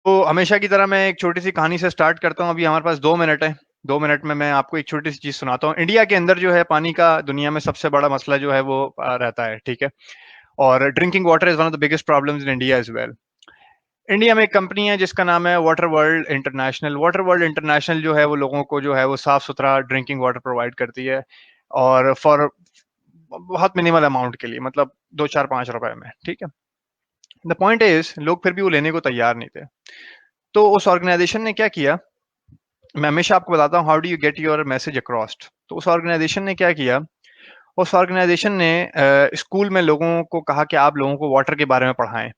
तो हमेशा की तरह मैं एक छोटी सी कहानी से स्टार्ट करता हूँ। अभी हमारे पास 2 मिनट है। 2 मिनट में मैं आपको एक छोटी सी चीज सुनाता हूँ। इंडिया के अंदर जो है पानी का दुनिया में सबसे बड़ा मसला जो है वो रहता है, ठीक है। और drinking water is one of the biggest problems in India as well. India में एक कंपनी है जिसका नाम है Water World International. Water World International जो है वो लोगों को जो है वो साफ सुथरा ड्रिंकिंग वाटर प्रोवाइड करती है, और फॉर बहुत मिनिमल अमाउंट के लिए, मतलब 2 4 5 रुपए में, ठीक है। द पॉइंट इज लोग फिर भी वो लेने को तैयार नहीं थे। तो उस ऑर्गेनाइजेशन ने क्या किया, मैं हमेशा आपको बताता हूँ how do you get your message across. तो उस ऑर्गेनाइजेशन ने क्या किया, उस ऑर्गेनाइजेशन ने स्कूल में लोगों को कहा कि आप लोगों को वाटर के बारे में पढ़ाएं।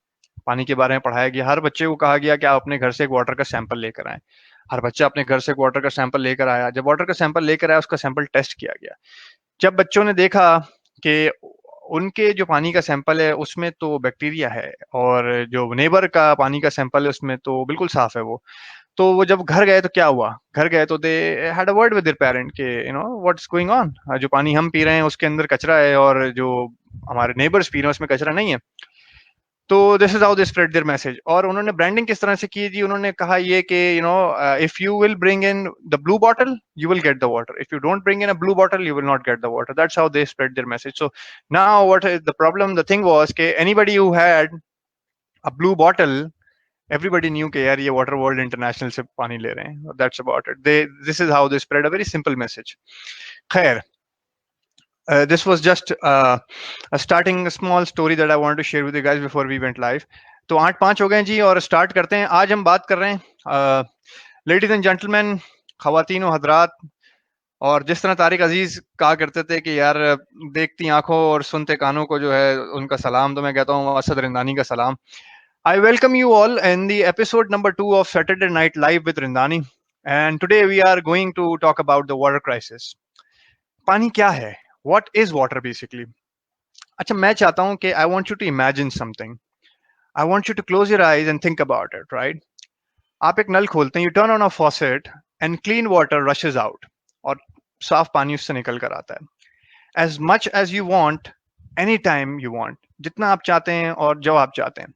पानी के बारे में पढ़ाया गया। हर बच्चे को कहा गया कि आप अपने घर से एक वाटर का सैंपल लेकर आएं। हर बच्चा अपने घर से एक वाटर का सैंपल लेकर आया। जब वाटर का सैंपल लेकर आया, उसका सैंपल टेस्ट किया गया। जब बच्चों ने देखा कि उनके जो पानी का सैंपल है उसमें तो बैक्टीरिया है, और जो नेबर का पानी का सैंपल है उसमें तो बिल्कुल साफ है वो। तो वो जब घर गए तो क्या हुआ, घर गए तो they had a word with their parent के व्हाट्स गोइंग ऑन। जो पानी हम पी रहे हैं उसके अंदर कचरा है, और जो हमारे नेबर्स पी रहे हैं उसमें कचरा नहीं है। तो this is how they spread their message. और उन्होंने ब्रांडिंग किस तरह से की जी, उन्होंने कहा ये कि if you will bring in the blue bottle you will get the water, if you don't bring in a blue bottle you will not get the water. That's how they spread their message. So now what is the problem, the thing was कि anybody who had a blue bottle, everybody knew कि यार ये water World international से पानी ले रहे हैं। That's about it. They this is how they spread a very simple message. खैर, this was just a starting small story that I wanted to share with you guys before we went live. तो 8 5 हो गए जी, और start करते हैं। आज हम बात कर रहे हैं लेडीज एंड जेंटलमैन, खवातीन और हजरात। और जिस तरह तारिक अजीज कहा करते थे कि यार देखती आंखों और सुनते कानों को जो है उनका सलाम, तो मैं कहता हूँ असद रिंदानी का सलाम। I welcome you all in the episode number 2 of Saturday Night Live with Rindani. And today we are going to talk about the water crisis. पानी क्या है? What is water basically? अच्छा, मैं चाहता हूं कि I want you to imagine something. I want you to close your eyes and think about it, right? आप एक नल खोलते हैं, you turn on a faucet and clean water rushes out. और साफ पानी उससे निकल कर आता है। As much as you want, anytime you want. जितना आप चाहते हैं और जब आप चाहते हैं।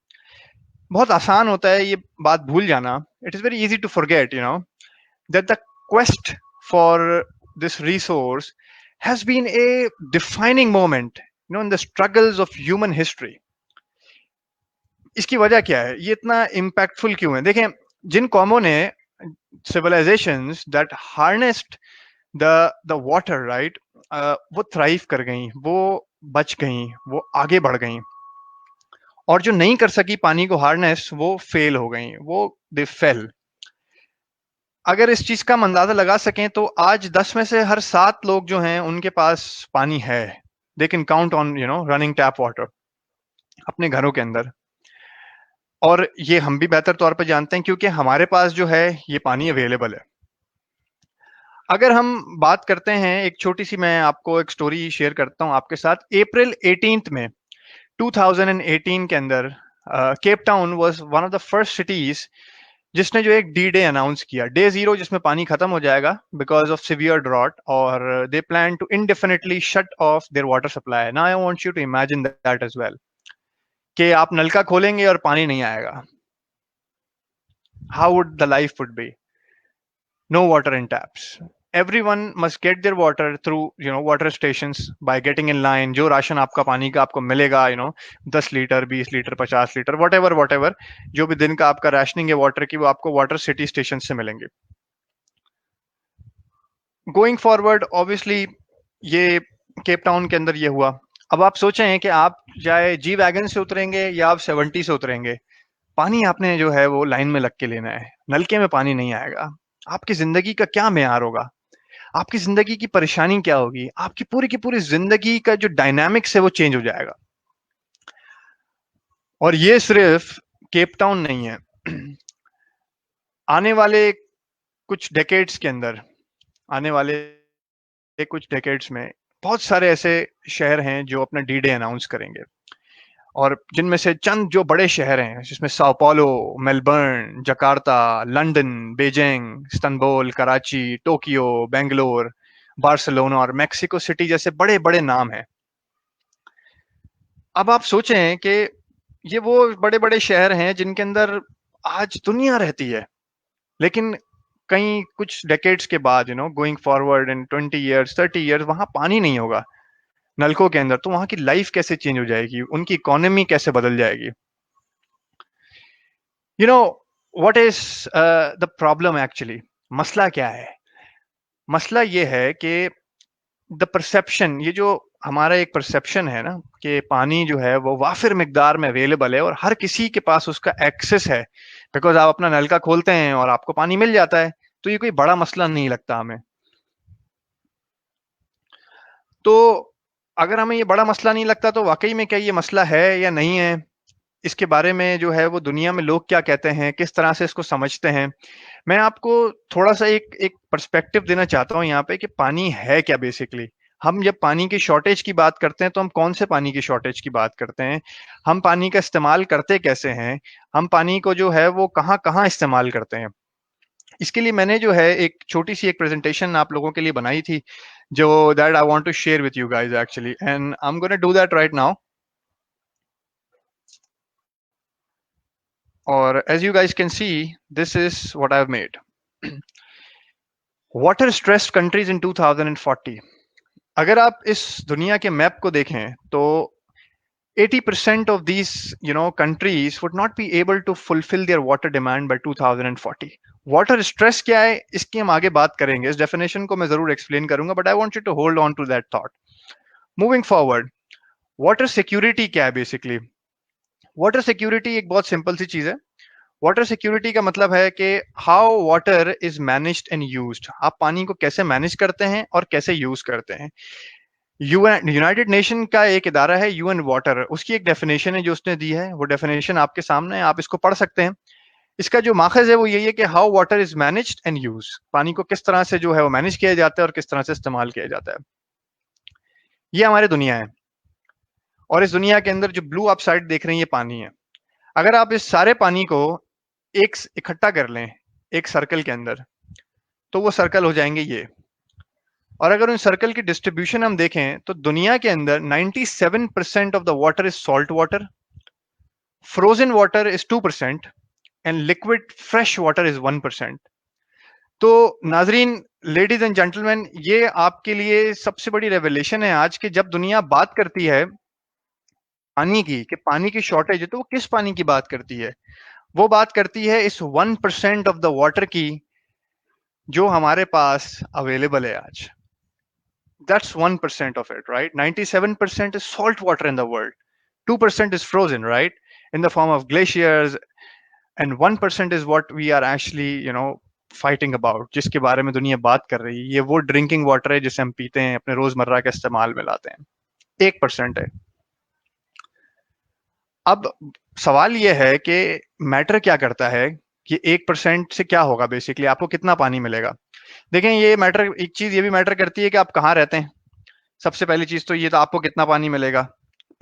बहुत आसान होता है ये बात भूल जाना। It is very easy to forget, that the quest for this resource has been a defining moment, in the struggles of human history. इसकी वजह क्या है, ये इतना इम्पैक्टफुल क्यों है? देखें, जिन कौमों ने, civilizations that harnessed the water, right, वो थ्राइव कर गई, वो बच गई, वो आगे बढ़ गई। और जो नहीं कर सकी पानी को हार्नेस, वो फेल हो गई, वो दे फेल। अगर इस चीज का हम अंदाजा लगा सकें तो आज 10 में से हर 7 लोग जो हैं उनके पास पानी है। They can count on running tap water अपने घरों के अंदर। और ये हम भी बेहतर तौर पे जानते हैं क्योंकि हमारे पास जो है ये पानी अवेलेबल है। अगर हम बात करते हैं, एक छोटी सी मैं आपको एक स्टोरी शेयर करता हूं आपके साथ। अप्रैल 18 में 2018 के अंदर Cape Town was one of the first cities जिसने जो एक डी डे अनाउंस किया, डे 0, जिसमें पानी खत्म हो जाएगा बिकॉज ऑफ सिवियर ड्रॉट, और they plan to indefinitely shut off their water supply. Now I want you to imagine that as well, कि आप नलका खोलेंगे और पानी नहीं आएगा। How would the life would be? No water in taps. everyone must get their water through water stations by getting in line। जो ration आपका पानी का आपको मिलेगा, 10 लीटर 20 लीटर 50 लीटर, whatever जो भी दिन का आपका राशनिंग है वाटर की, वो आपको वाटर सिटी स्टेशन से मिलेंगे। गोइंग फॉरवर्ड ऑब्वियसली ये केप टाउन के अंदर ये हुआ। अब आप सोचें कि आप चाहे जी वैगन से उतरेंगे या आप 70 से उतरेंगे, पानी आपने जो है वो लाइन में लग के लेना है। नलके में पानी नहीं आएगा। आपकी जिंदगी का क्या मेयार होगा? आपकी जिंदगी की परेशानी क्या होगी? आपकी पूरी की पूरी जिंदगी का जो डायनामिक्स है वो चेंज हो जाएगा। और ये सिर्फ केप टाउन नहीं है। आने वाले कुछ डेकेड्स के अंदर, आने वाले कुछ डेकेड्स में बहुत सारे ऐसे शहर हैं जो अपना डी डे अनाउंस करेंगे। और जिनमें से चंद जो बड़े शहर हैं, जिसमें Sao paulo, Melbourne, Jakarta, London, Beijing, Istanbul, Karachi, Tokyo, Bangalore, Barcelona और मेक्सिको सिटी जैसे बड़े बड़े नाम हैं। अब आप सोचें कि ये वो बड़े बड़े शहर हैं जिनके अंदर आज दुनिया रहती है, लेकिन कहीं कुछ डेकेड्स के बाद going forward in 20 years 30 years वहां पानी नहीं होगा नलकों के अंदर, तो वहां की लाइफ कैसे चेंज हो जाएगी, उनकी इकोनॉमी कैसे बदल जाएगी। You know what is the problem actually, मसला क्या है? मसला ये है कि द परसेप्शन, ये जो हमारा एक परसेप्शन है ना कि पानी जो है वो वाफिर मिकदार में अवेलेबल है और हर किसी के पास उसका एक्सेस है, बिकॉज आप अपना नल का खोलते हैं और आपको पानी मिल जाता है, तो ये कोई बड़ा मसला नहीं लगता हमें। तो अगर हमें ये बड़ा मसला नहीं लगता तो वाकई में क्या ये मसला है या नहीं है, इसके बारे में जो है वो दुनिया में लोग क्या कहते हैं, किस तरह से इसको समझते हैं, मैं आपको थोड़ा सा एक एक पर्सपेक्टिव देना चाहता हूँ यहाँ पे कि पानी है क्या बेसिकली। हम जब पानी की शॉर्टेज की बात करते हैं तो हम कौन से पानी की शॉर्टेज की बात करते हैं, हम पानी का इस्तेमाल करते कैसे हैं, हम पानी को जो है वो कहाँ कहाँ इस्तेमाल करते हैं। इसके लिए मैंने जो है एक छोटी सी एक प्रेजेंटेशन आप लोगों के लिए बनाई थी, जो that I want to share with you guys actually, and I am gonna do that right now. और as you guys can see, this is what I have made. Water stressed countries in 2040। अगर आप इस दुनिया के map को देखें तो 80% of these countries would not be able to fulfill their water demand by 2040। Water stress क्या है इसकी हम आगे बात करेंगे, इस डेफिनेशन को मैं जरूर एक्सप्लेन करूंगा, but I want you to hold on to that thought. Moving forward, water security क्या है बेसिकली? वाटर सिक्योरिटी एक बहुत सिंपल सी चीज है। वाटर सिक्योरिटी का मतलब है कि how water is managed and used, आप पानी को कैसे मैनेज करते हैं और कैसे यूज करते हैं। यूएन, यूनाइटेड नेशन का एक इदारा है यूएन वाटर, उसकी एक डेफिनेशन है जो उसने दी है, वो डेफिनेशन आपके सामने है, आप इसको पढ़ सकते हैं। इसका जो माखज है वो यही है कि how water is managed and use, पानी को किस तरह से जो है वो मैनेज किया जाता है और किस तरह से इस्तेमाल किया जाता है। ये हमारी दुनिया है, और इस दुनिया के अंदर जो ब्लू आप साइड देख रहे हैं ये पानी है। अगर आप इस सारे पानी को एक इकट्ठा कर लें एक सर्कल के अंदर, तो वो सर्कल हो जाएंगे ये। और अगर उन सर्कल की डिस्ट्रीब्यूशन हम देखें तो दुनिया के अंदर 97% of the water is salt water, frozen water is 2%, and liquid fresh water is 1%। तो नाजरीन, लेडीज एंड जेंटलमैन, ये आपके लिए सबसे बड़ी रेवलेशन है आज की, जब दुनिया बात करती है पानी की कि पानी की शॉर्टेज है, तो वो किस पानी की बात करती है? वो बात करती है इस 1% ऑफ द वाटर की जो हमारे पास अवेलेबल है आज। That's 1% of it, right? 97% is salt water in the world. 2% is frozen, right? In the form of glaciers. And 1% is what we are actually, fighting about, जिसके बारे में दुनिया बात कर रही है। ये वो ड्रिंकिंग वाटर है जिसे हम पीते हैं, अपने रोजमर्रा के इस्तेमाल में लाते हैं। 1% है। अब सवाल ये है कि मैटर क्या करता है कि 1% से क्या होगा, बेसिकली आपको कितना पानी मिलेगा। देखें, ये मैटर, एक चीज ये भी मैटर करती है कि आप कहाँ रहते हैं। सबसे पहली चीज तो ये, तो आपको कितना पानी मिलेगा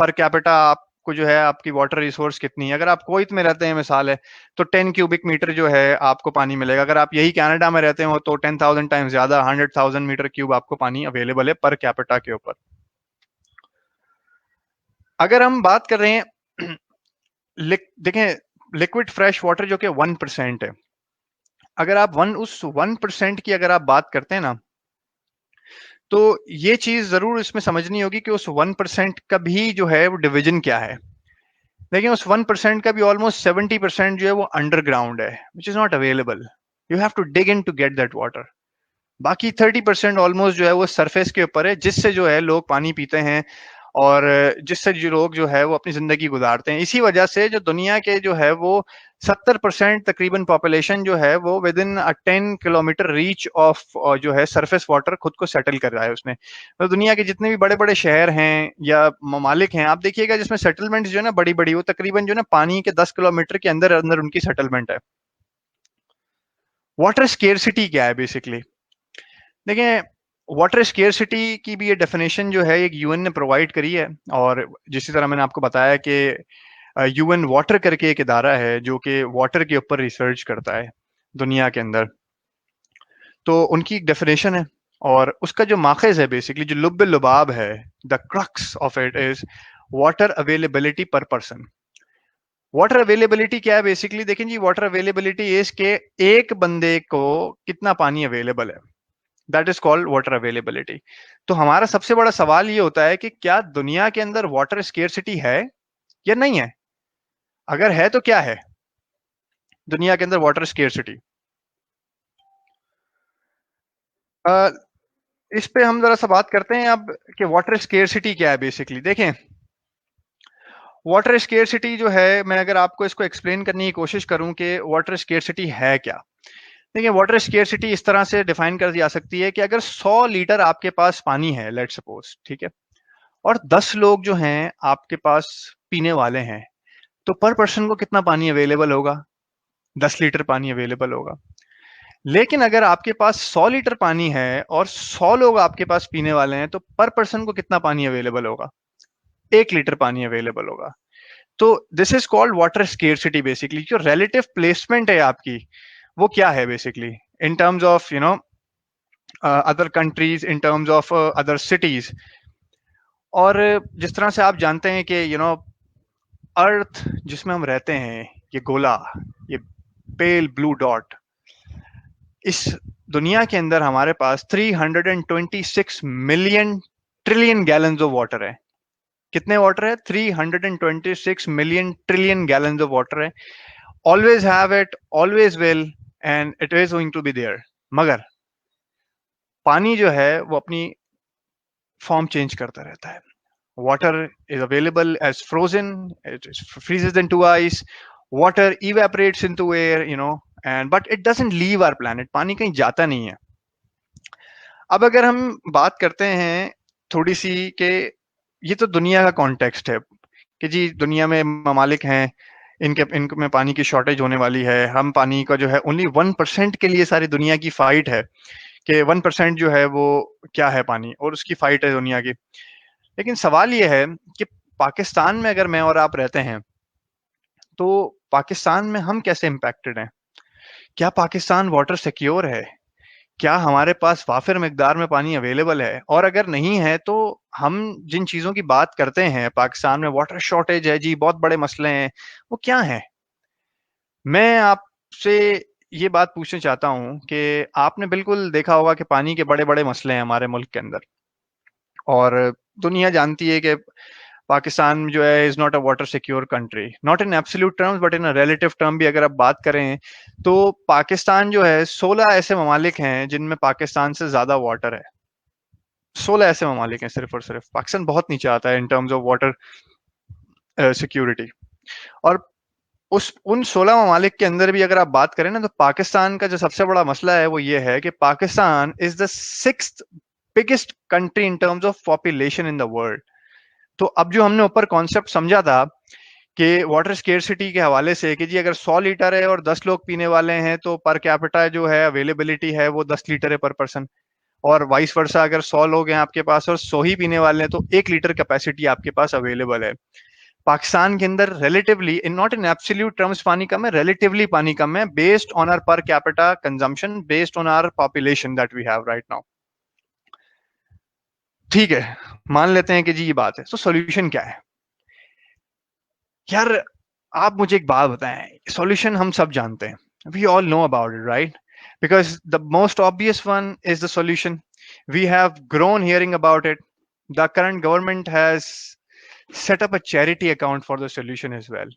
पर कैपिटा, आपको जो है आपकी वाटर रिसोर्स कितनी है। अगर आप कुवैत में रहते हैं मिसाल है, तो 10 क्यूबिक मीटर जो है आपको पानी मिलेगा। अगर आप यही कनाडा में रहते हो तो 10,000 टाइम्स ज्यादा, 100,000 मीटर क्यूब आपको पानी अवेलेबल है पर कैपिटा के ऊपर। अगर हम बात कर रहे हैं देखें लिक्विड फ्रेश वाटर जो कि 1% है, अगर आप उस 1% की अगर आप बात करते हैं ना, तो ये चीज जरूर इसमें समझनी होगी कि उस 1% का भी जो है वो डिवीजन क्या है। लेकिन उस 1% का भी ऑलमोस्ट 70% जो है वो अंडरग्राउंड है, which is not available. You have to dig in to get that water. बाकी 30% ऑलमोस्ट जो है वो सरफेस के ऊपर है, जिससे जो है लोग पानी पीते हैं और जिससे जो लोग जो है वो अपनी जिंदगी गुजारते हैं। इसी वजह से जो दुनिया के जो है वो 70% तकरीबन पॉपुलेशन जो है वो with in 10 kilometre reach of जो है सरफेस वाटर खुद को सेटल कर रहा है उसने। तो दुनिया के जितने भी बड़े बड़े शहर हैं या ममालिक हैं, आप देखिएगा जिसमें सेटलमेंट जो है ना बड़ी बड़ी, वो तकरीबन जो है ना पानी के 10 किलोमीटर के अंदर अंदर उनकी सेटलमेंट है। वाटर स्केर्सिटी क्या है बेसिकली? देखिए, वाटर स्केर्सिटी की भी ये डेफिनेशन जो है एक यूएन ने प्रोवाइड करी है, और जिस तरह मैंने आपको बताया कि यूएन वाटर करके एक इदारा है जो कि वाटर के ऊपर रिसर्च करता है दुनिया के अंदर। तो उनकी एक डेफिनेशन है, और उसका जो माखज है बेसिकली, जो लुब लुबाब है, the crux of it is water availability पर पर्सन। वाटर अवेलेबिलिटी क्या है बेसिकली? देखें जी, वाटर अवेलेबिलिटी इज के एक बंदे को कितना पानी अवेलेबल है, that is called water availability. तो हमारा सबसे बड़ा सवाल ये होता है कि क्या दुनिया के अंदर वाटर स्केर्सिटी है या नहीं है? अगर है तो क्या है दुनिया के अंदर वाटर स्केर्सिटी? इस पे हम जरा सा बात करते हैं अब कि वाटर स्केर्सिटी क्या है बेसिकली। देखें, वाटर स्केर्सिटी जो है, मैं अगर आपको इसको एक्सप्लेन करने की कोशिश करूं कि वाटर स्केर्सिटी है क्या। देखिए, वाटर स्केर्सिटी इस तरह से डिफाइन कर दी जा सकती है कि अगर 100 लीटर आपके पास पानी है, लेट सपोज, ठीक है, और 10 लोग जो हैं आपके पास पीने वाले हैं, तो पर पर्सन को कितना पानी अवेलेबल होगा? 10 लीटर पानी अवेलेबल होगा। लेकिन अगर आपके पास 100 लीटर पानी है और 100 लोग आपके पास पीने वाले हैं, तो पर पर्सन को कितना पानी अवेलेबल होगा? 1 लीटर पानी अवेलेबल होगा। तो this is called water scarcity basically. जो रिलेटिव प्लेसमेंट है आपकी, वो क्या है basically in terms of other countries, in terms of other cities. और जिस तरह से आप जानते हैं कि अर्थ जिसमें हम रहते हैं, ये गोला, ये पेल ब्लू डॉट, इस दुनिया के अंदर हमारे पास 326 million trillion gallons of water है। कितने वाटर है? 326 million trillion gallons of water है। Always have it, always will, and it is going to be there. मगर पानी जो है वो अपनी फॉर्म चेंज करता रहता है। Water is available as frozen, it freezes into ice, water evaporates into air, and but it doesn't leave our planet. पानी कहीं जाता नहीं है। अब अगर हम बात करते हैं थोड़ी सी कि ये तो दुनिया का कॉन्टेक्स्ट है कि जी दुनिया में ममालिक हैं, इनके में पानी की शॉर्टेज होने वाली है। हम पानी का जो है ओनली 1% के लिए सारी दुनिया की फाइट है कि 1% जो है वो क्या है पानी, और उसकी फाइट है दुनिया की। लेकिन सवाल ये है कि पाकिस्तान में अगर मैं और आप रहते हैं, तो पाकिस्तान में हम कैसे इम्पैक्टेड हैं? क्या पाकिस्तान वाटर सिक्योर है? क्या हमारे पास वाफिर मिकदार में पानी अवेलेबल है? और अगर नहीं है तो हम जिन चीजों की बात करते हैं, पाकिस्तान में वाटर शॉर्टेज है जी, बहुत बड़े मसले हैं, वो क्या है? मैं आपसे ये बात पूछना चाहता हूं कि आपने बिल्कुल देखा होगा कि पानी के बड़े बड़े मसले हैं हमारे मुल्क के अंदर, और दुनिया जानती है कि पाकिस्तान जो है is not a water secure country, not in absolute terms but in a relative term भी अगर आप बात करें, तो पाकिस्तान जो है 16 ऐसे ममालिक हैं जिनमें पाकिस्तान से ज्यादा वाटर है। 16 ऐसे ममालिक हैं सिर्फ और सिर्फ। पाकिस्तान बहुत नीचे आता है इन टर्म्स ऑफ वाटर सिक्योरिटी। और उस उन 16 ममालिक के अंदर भी अगर आप बात करें ना, तो पाकिस्तान का जो सबसे बड़ा मसला है वो ये है कि Pakistan is the 6th biggest country in terms of population in the world. तो अब जो हमने ऊपर कॉन्सेप्ट समझा था कि वाटर स्केर्सिटी के हवाले से कि जी अगर 100 लीटर है और 10 लोग पीने वाले हैं, तो पर कैपिटा जो है अवेलेबिलिटी है वो 10 लीटर है पर पर्सन। और वाइस वर्सा, अगर 100 लोग हैं आपके पास और 100 ही पीने वाले हैं, तो 1 लीटर कैपेसिटी आपके पास अवेलेबल है। पाकिस्तान के अंदर relatively, in not in absolute terms पानी कम है, रिलेटिवली पानी कम है, based on our per capita consumption, based on our population that we have right now. ठीक है, मान लेते हैं कि जी ये बात है, तो सॉल्यूशन क्या है? यार, आप मुझे एक बात बताएं, सॉल्यूशन हम सब जानते हैं, we all know about it, right? Because the most obvious one is the solution. We have grown hearing about it. The current government has set up a charity account for the solution as well.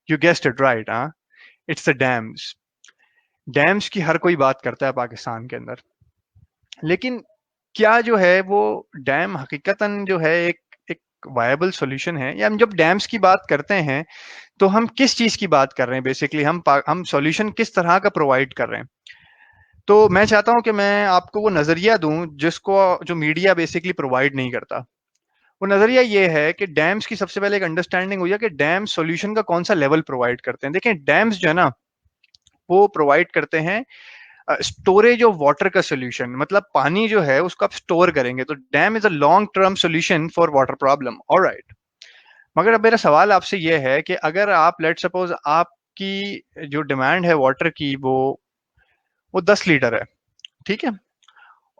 You guessed it right, huh? It's the dams. Dams की हर कोई बात करता है पाकिस्तान के अंदर, लेकिन क्या जो है वो डैम हकीकतन जो है एक एक वायबल सॉल्यूशन है? या हम जब डैम्स की बात करते हैं तो हम किस चीज की बात कर रहे हैं बेसिकली? हम सॉल्यूशन किस तरह का प्रोवाइड कर रहे हैं? तो मैं चाहता हूं कि मैं आपको वो नजरिया दूं जिसको जो मीडिया बेसिकली प्रोवाइड नहीं करता। वो नजरिया ये है कि डैम्स की सबसे पहले एक अंडरस्टैंडिंग हो जाए कि डैम सॉल्यूशन का कौन सा लेवल प्रोवाइड करते हैं। देखें, डैम्स जो है ना, वो प्रोवाइड करते हैं स्टोरेज ऑफ वाटर का सोल्यूशन। मतलब पानी जो है उसको आप स्टोर करेंगे, तो dam is a long term solution for water problem, alright. मगर अब मेरा सवाल आपसे ये है कि अगर आप लेट सपोज आपकी जो डिमांड है वाटर की, वो 10 लीटर है, ठीक है,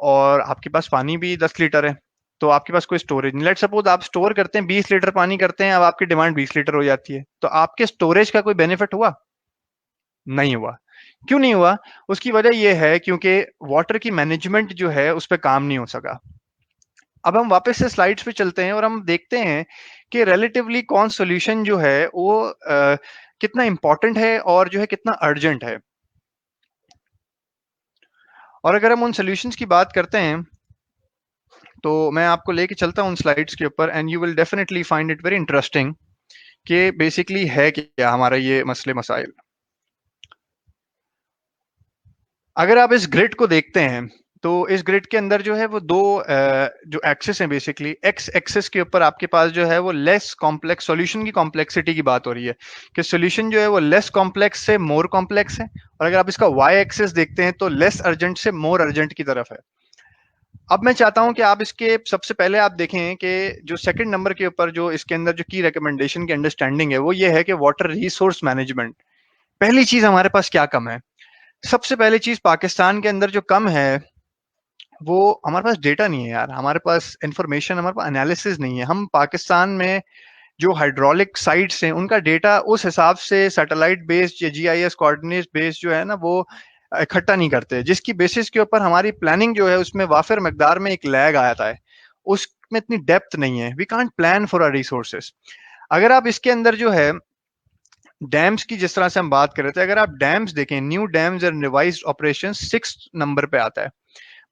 और आपके पास पानी भी 10 लीटर है, तो आपके पास कोई स्टोरेज नहीं। लेट सपोज आप स्टोर करते हैं 20 लीटर पानी करते हैं, अब आपकी डिमांड 20 लीटर हो जाती है, तो आपके स्टोरेज का कोई बेनिफिट हुआ? नहीं हुआ। क्यों नहीं हुआ? उसकी वजह यह है क्योंकि वाटर की मैनेजमेंट जो है उस पर काम नहीं हो सका। अब हम वापस से स्लाइड्स पे चलते हैं और हम देखते हैं कि रिलेटिवली कौन सॉल्यूशन जो है वो कितना इंपॉर्टेंट है और जो है कितना अर्जेंट है। और अगर हम उन सॉल्यूशंस की बात करते हैं तो मैं आपको लेके चलता हूँ उन स्लाइड्स के ऊपर, and you will definitely find it very interesting कि बेसिकली है क्या हमारा ये मसले मसाइल। अगर आप इस ग्रिड को देखते हैं तो इस ग्रिड के अंदर जो है वो दो जो एक्सिस हैं, बेसिकली एक्स एक्सिस के ऊपर आपके पास जो है वो लेस कॉम्प्लेक्स सॉल्यूशन की कॉम्प्लेक्सिटी की बात हो रही है कि सॉल्यूशन जो है वो लेस कॉम्प्लेक्स से मोर कॉम्प्लेक्स है, और अगर आप इसका वाई एक्सिस देखते हैं तो लेस अर्जेंट से मोर अर्जेंट की तरफ है। अब मैं चाहता हूं कि आप इसके सबसे पहले आप देखें कि जो सेकंड नंबर के ऊपर जो इसके अंदर जो की रिकमेंडेशन की अंडरस्टैंडिंग है वो ये है कि वाटर रिसोर्स मैनेजमेंट। पहली चीज हमारे पास क्या कम है? सबसे पहली चीज पाकिस्तान के अंदर जो कम है वो हमारे पास डेटा नहीं है यार, हमारे पास इंफॉर्मेशन, हमारे पास एनालिसिस नहीं है। हम पाकिस्तान में जो हाइड्रोलिक साइट्स हैं उनका डेटा उस हिसाब से सैटेलाइट बेस्ड या जीआईएस कोऑर्डिनेट बेस्ड जो है ना वो इकट्ठा नहीं करते, जिसकी बेसिस के ऊपर हमारी प्लानिंग जो है उसमें वाफिर मकदार में एक लैग आता है, उसमें इतनी डेप्थ नहीं है। We can't plan for our resources. अगर आप इसके अंदर जो है डैम्स की जिस तरह से हम बात कर रहे थे, अगर आप डैम्स देखें, new dams and revised operation 6 number पे आता है।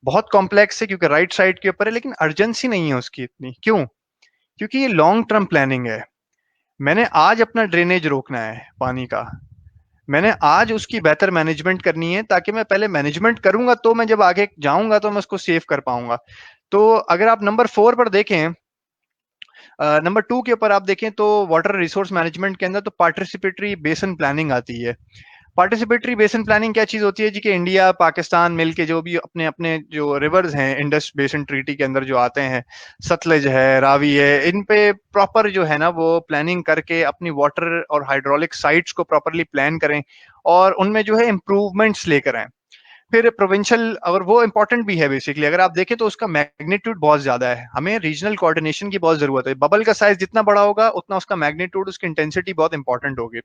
बहुत कॉम्प्लेक्स है क्योंकि राइट साइड के ऊपर है, लेकिन अर्जेंसी नहीं है उसकी इतनी। क्यों? क्योंकि ये लॉन्ग टर्म प्लानिंग है। मैंने आज अपना ड्रेनेज रोकना है पानी का, मैंने आज उसकी बेहतर मैनेजमेंट करनी है, ताकि मैं पहले मैनेजमेंट करूंगा तो मैं जब आगे जाऊंगा तो मैं उसको सेव कर पाऊंगा। तो अगर आप नंबर 4 पर देखें, नंबर 2 के ऊपर आप देखें तो वाटर रिसोर्स मैनेजमेंट के अंदर तो पार्टिसिपेटरी बेसन प्लानिंग आती है। पार्टिसिपेटरी बेसन प्लानिंग क्या चीज होती है जी? कि इंडिया पाकिस्तान मिलके जो भी अपने अपने जो रिवर्स हैं इंडस बेसन ट्रीटी के अंदर जो आते हैं, सतलज है, रावी है, इन पे प्रॉपर जो है ना वो प्लानिंग करके अपनी वाटर और हाइड्रोलिक साइट्स को प्रॉपरली प्लान करें और उनमें जो है इम्प्रूवमेंट्स लेकर आए। फिर प्रोविंशियल, और वो इंपॉर्टेंट भी है बेसिकली, अगर आप देखें तो उसका मैग्नीट्यूड बहुत ज्यादा है, हमें रीजनल कोऑर्डिनेशन की बहुत जरूरत है। बबल का साइज जितना बड़ा होगा उतना उसका मैग्नीट्यूड, उसकी इंटेंसिटी बहुत इंपॉर्टेंट होगी।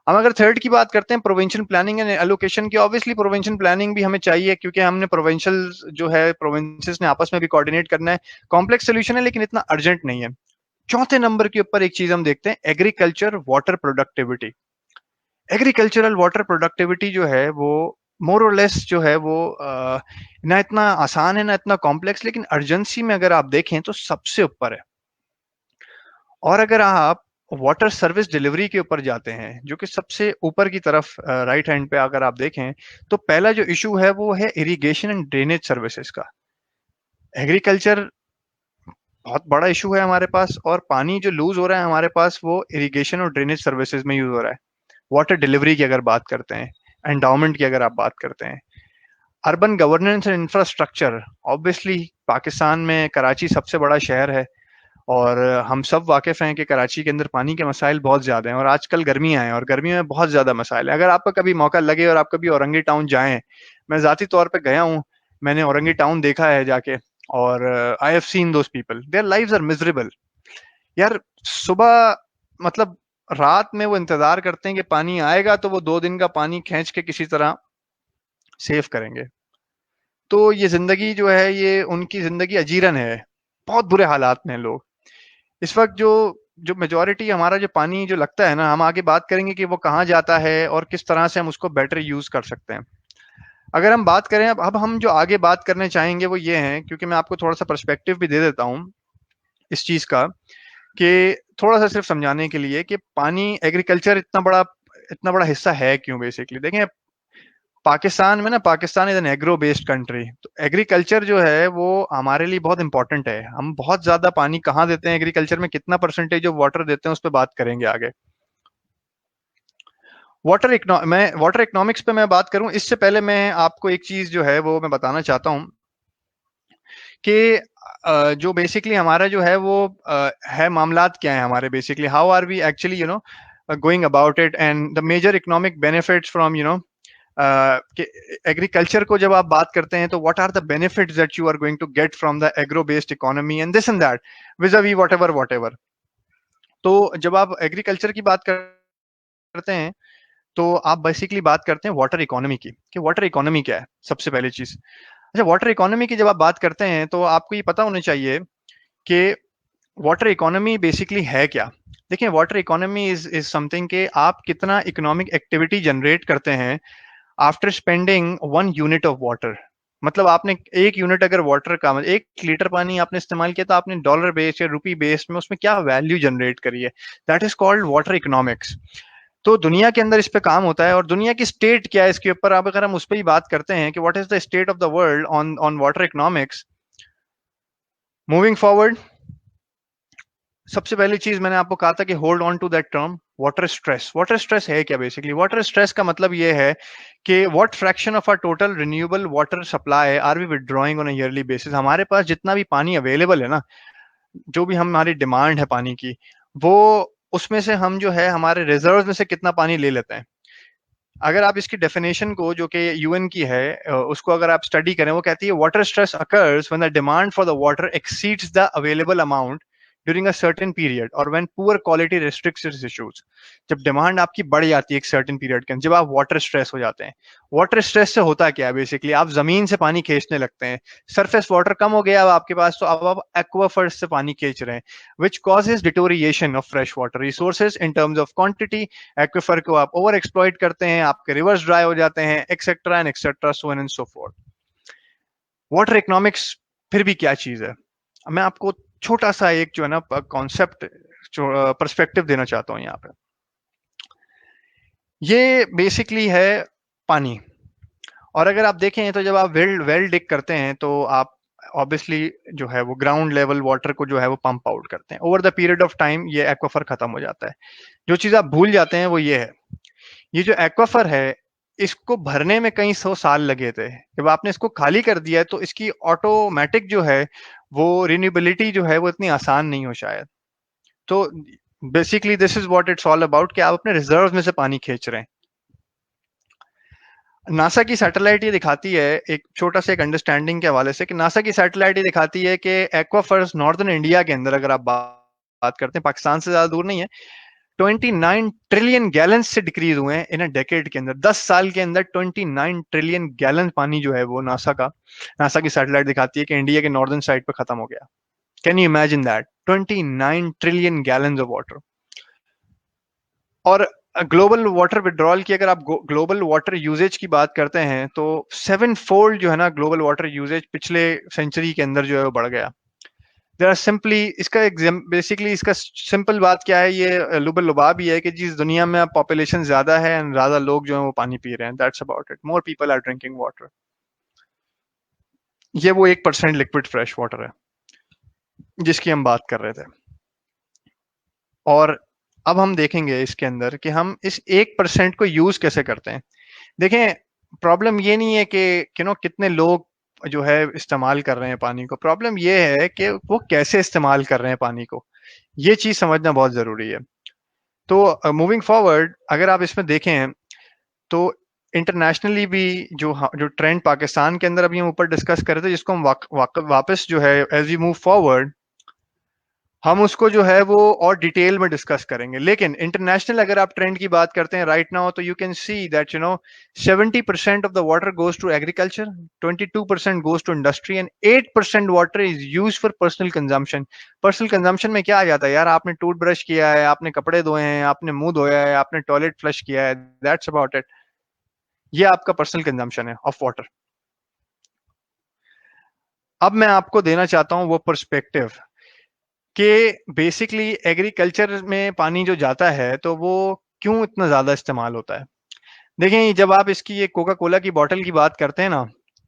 हम अगर थर्ड की बात करते हैं प्रोविंशियल प्लानिंग एंड एलोकेशन की, ऑब्वियसली प्रोविंशियल प्लानिंग भी हमें चाहिए क्योंकि हमने प्रोविंशियल जो है प्रोविंसेस ने आपस में भी कोऑर्डिनेट करना है। कॉम्प्लेक्स सोल्यूशन है लेकिन इतना अर्जेंट नहीं है। चौथे नंबर के ऊपर एक चीज हम देखते हैं, agriculture water productivity. Agricultural water productivity जो है वो मोर और लेस जो है वो ना इतना आसान है ना इतना कॉम्प्लेक्स, लेकिन अर्जेंसी में अगर आप देखें तो सबसे ऊपर है। और अगर आप वाटर सर्विस डिलीवरी के ऊपर जाते हैं जो कि सबसे ऊपर की तरफ राइट हैंड पे अगर आप देखें, तो पहला जो इशू है वो है इरिगेशन एंड ड्रेनेज सर्विसेज का। एग्रीकल्चर बहुत बड़ा इशू है हमारे पास, और पानी जो लूज हो रहा है हमारे पास वो इरिगेशन और ड्रेनेज सर्विसेज में यूज हो रहा है। वाटर डिलीवरी की अगर बात करते हैं, एंडाउमेंट की अगर आप बात करते हैं, urban governance and infrastructure, obviously Pakistan में कराची सबसे बड़ा शहर है और हम सब वाकिफ हैं कि कराची के अंदर पानी के मसाइल बहुत ज़्यादा हैं, और आजकल गर्मियाँ हैं और गर्मियों में बहुत ज़्यादा मसाइल है। अगर आपका कभी मौका लगे और आप कभी औरंगी टाउन जाएं, मैं ज़ाती तौर पे गया हूँ, मैंने औरंगी टाउन देखा है जाके, और I have seen those people, their lives are miserable. यार सुबह, मतलब रात में वो इंतजार करते हैं कि पानी आएगा तो वो 2 दिन का पानी खींच के किसी तरह सेव करेंगे। तो ये जिंदगी जो है ये उनकी जिंदगी अजीरन है, बहुत बुरे हालात में हैं लोग इस वक्त। जो जो मेजोरिटी हमारा जो पानी जो लगता है ना, हम आगे बात करेंगे कि वो कहाँ जाता है और किस तरह से हम उसको बेटर यूज कर सकते हैं। अगर हम बात करें, अब हम जो आगे बात करने चाहेंगे वो ये है, क्योंकि मैं आपको थोड़ा सा पर्सपेक्टिव भी दे देता हूँ इस चीज का, कि थोड़ा सा सिर्फ समझाने के लिए कि पानी एग्रीकल्चर इतना बड़ा हिस्सा है क्यों। बेसिकली देखें, पाकिस्तान में ना, Pakistan is an agro based country, तो एग्रीकल्चर जो है वो हमारे लिए बहुत इंपॉर्टेंट है। हम बहुत ज्यादा पानी कहाँ देते हैं एग्रीकल्चर में, कितना परसेंटेज ऑफ वाटर देते हैं उस पर बात करेंगे आगे। मैं वाटर इकोनॉमिक्स पे मैं बात करूं इससे पहले मैं आपको एक चीज जो है वो मैं बताना चाहता हूं कि जो बेसिकली हमारा जो है वो है मामलात क्या है हमारे, basically how are we actually going about it, and the major economic benefits from कि एग्रीकल्चर को जब आप बात करते हैं तो what are the benefits that you are going to get from the agro based economy and this and that vis a vis whatever. तो जब आप एग्रीकल्चर की बात करते हैं तो आप बेसिकली बात करते हैं वाटर इकोनॉमी की, कि वाटर इकोनॉमी क्या है सबसे पहली चीज। अच्छा, वाटर इकोनॉमी की जब आप बात करते हैं तो आपको ये पता होना चाहिए कि वाटर इकोनॉमी बेसिकली है क्या। देखिए, वाटर इकोनॉमी इज समथिंग कि आप कितना इकोनॉमिक एक्टिविटी जनरेट करते हैं after spending 1 unit of water. मतलब आपने 1 यूनिट अगर वाटर का, मतलब 1 लीटर पानी आपने इस्तेमाल किया, तो आपने डॉलर बेस या रुपी बेस में उसमें क्या वैल्यू जनरेट करी है। That is called water economics. तो दुनिया के अंदर इस पे काम होता है, और दुनिया की स्टेट क्या है इसके ऊपर, अब अगर हम उस पर ही बात करते हैं कि what is the state of the world on on water economics moving forward. सबसे पहली चीज मैंने आपको कहा था कि hold on to that term water stress. Water stress है क्या? बेसिकली वाटर स्ट्रेस का मतलब ये है कि what fraction of our total renewable water supply are we withdrawing on a yearly basis. हमारे पास जितना भी पानी अवेलेबल है ना, जो भी हमारी डिमांड है पानी की, वो उसमें से हम जो है हमारे रिजर्व में से कितना पानी ले लेते हैं। अगर आप इसकी डेफिनेशन को, जो कि यूएन की है, उसको अगर आप स्टडी करें, वो कहती है water stress occurs when the demand for the water exceeds the available amount during a certain period और when poor quality restricts issues. जब डिमांड आपकी बढ़ जाती है एक सर्टेन पीरियड के अंदर, जब आप वाटर स्ट्रेस हो जाते हैं। वाटर स्ट्रेस से होता क्या है? बेसिकली आप जमीन से पानी खींचने लगते हैं। सरफेस वाटर कम हो गया अब आपके पास, तो अब आप एक्वाफर्स से पानी खींच रहे हैं, which causes deterioration of fresh water resources in terms of quantity. Aquifer को आप ओवर एक्सप्लॉइट करते हैं, आपके रिवर्स ड्राई हो जाते हैं, etcetera and etcetera, so and so fourth. Water economics फिर भी क्या चीज है? मैं आपको छोटा सा एक जो है ना कॉन्सेप्ट, पर्सपेक्टिव देना चाहता हूं यहाँ पे। ये बेसिकली है पानी। और अगर आप देखें तो जब आप वेल वेल डिग करते हैं तो आप ऑब्वियसली जो है वो ग्राउंड लेवल वाटर को जो है वो पंप आउट करते हैं। Over the period of time ये एक्वाफर खत्म हो जाता है। जो चीज आप भूल जाते हैं वो ये है, ये जो एक्वाफर है, इसको भरने में कई 100 साल लगे थे। जब आपने इसको खाली कर दिया है तो इसकी ऑटोमेटिक जो है वो रिन्यूएबिलिटी जो है वो इतनी आसान नहीं हो शायद। तो basically this is what it's all about, कि आप अपने रिजर्व में से पानी खींच रहे हैं। नासा की सैटेलाइट ये दिखाती है, एक छोटा सा एक अंडरस्टैंडिंग के हवाले से, कि नासा की सैटेलाइट ये दिखाती है कि एक्वाफर्स नॉर्दर्न इंडिया के अंदर, अगर आप बात करते हैं, पाकिस्तान से ज्यादा दूर नहीं है, 29 ट्रिलियन गैलन से डिक्रीज हुए हैं इन अ डेकेड के अंदर। 10 साल के अंदर 29 ट्रिलियन गैलन पानी जो है वो नासा की सैटेलाइट दिखाती है कि इंडिया के नॉर्दर्न साइड पे खत्म हो गया। Can you imagine that? 29 trillion gallon of water. और ग्लोबल वाटर विड्रॉल की, अगर आप ग्लोबल वाटर यूजेज की बात करते हैं, तो 7 फोल्ड जो है ना ग्लोबल वाटर यूजेज पिछले सेंचुरी के अंदर जो है वो बढ़ गया। देर आर सिंपली, इसका बेसिकली इसका सिंपल बात क्या है, ये लुबल लुबाब ही है कि जिस दुनिया में अब पॉपुलेशन ज्यादा है एंड ज्यादा लोग जो है वो पानी पी रहे हैं, that's about it. More people are drinking water. ये वो 1% लिक्विड फ्रेश वाटर है जिसकी हम बात कर रहे थे। और अब हम देखेंगे इसके अंदर कि हम इस 1% को यूज कैसे करते हैं। देखें, प्रॉब्लम ये नहीं है कि कितने लोग जो है इस्तेमाल कर रहे हैं पानी को। प्रॉब्लम ये है कि वो कैसे इस्तेमाल कर रहे हैं पानी को। ये चीज समझना बहुत जरूरी है। तो मूविंग फॉरवर्ड, अगर आप इसमें देखें तो इंटरनेशनली भी जो ट्रेंड पाकिस्तान के अंदर अभी हम ऊपर डिस्कस कर रहे थे, जिसको हम वापस जो है एज वी मूव फॉरवर्ड हम उसको जो है वो और डिटेल में डिस्कस करेंगे। लेकिन इंटरनेशनल अगर आप ट्रेंड की बात करते हैं राइट नाउ, तो you can see that 70% of the water goes to agriculture, 22% goes to industry and 8% water is use for personal consumption. Personal consumption में क्या आ जाता है यार? आपने टूथ ब्रश किया है, आपने कपड़े धोए हैं, आपने मुंह धोया है, आपने टॉयलेट फ्लश किया है, दैट्स अबाउट इट। ये आपका पर्सनल कंजम्पशन है ऑफ वाटर। अब मैं आपको देना चाहता हूं वो पर्सपेक्टिव कि बेसिकली एग्रीकल्चर में पानी जो जाता है तो वो क्यों इतना ज्यादा इस्तेमाल होता है। देखें, जब आप इसकी ये कोका कोला की बोतल की बात करते हैं ना,